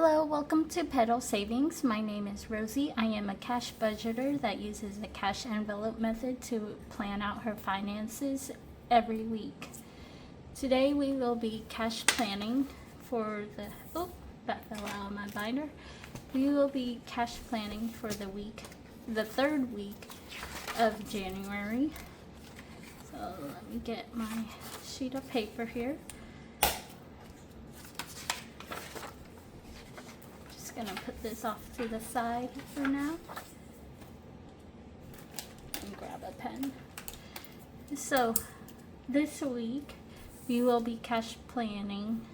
Hello, welcome to Pedal Savings. My name is Rosie. I am a cash budgeter that uses the cash envelope method to plan out her finances every week. Today we will be cash planning for that fell out of my binder. We will be cash planning for the third week of January. So let me get my sheet of paper here. Gonna put this off to the side for now and grab a pen. So this week we will be cash planning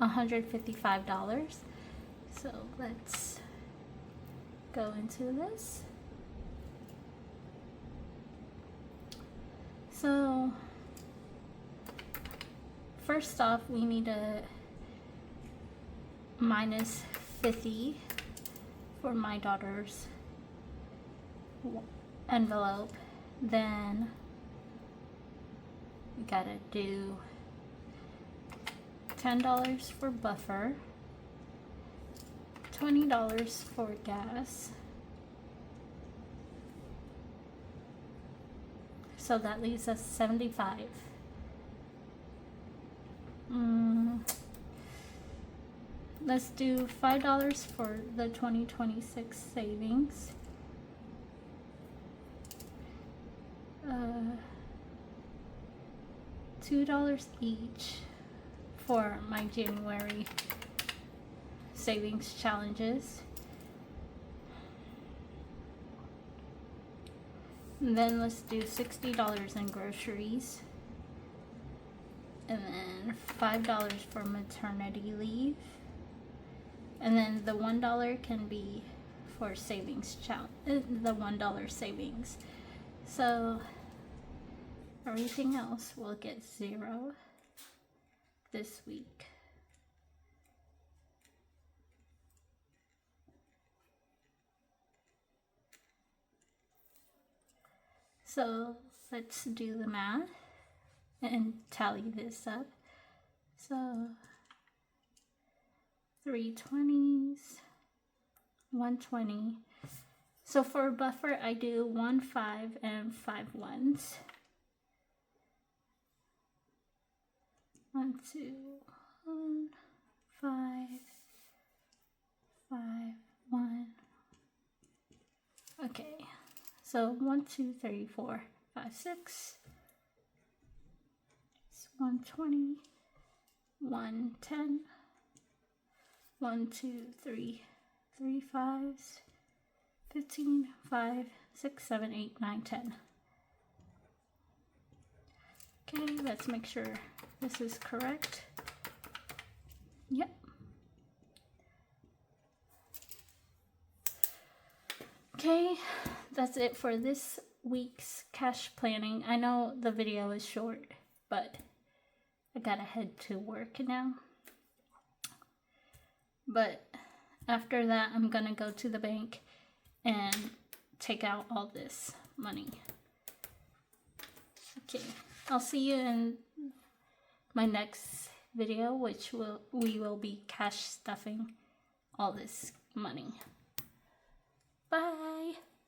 $155. So let's go into this. So first off, we need to minus 50 for my daughter's envelope. Then we gotta do $10 for buffer, $20 for gas. So that leaves us 75. Let's do $5 for the 2026 savings. $2 each for my January savings challenges. And then let's do $60 in groceries. And then $5 for maternity leave. And then the $1 can be for savings the $1 savings. So everything else will get 0 this week. So let's do the math and tally this up. So 3 20s, 120. So for buffer, I do 1 5 and 5 1s. 1 2 1 5 5 1. Okay, so 1 2 3 4 5 6. It's 120, 1 10. 1 2 3 3 5s, 15 5 6 7 8 9 10. Okay, let's make sure this is correct. Yep. Okay, that's it for this week's cash planning. I know the video is short, but I gotta head to work now. But after that, I'm gonna go to the bank and take out all this money. Okay, I'll see you in my next video, which we will be cash stuffing all this money. Bye.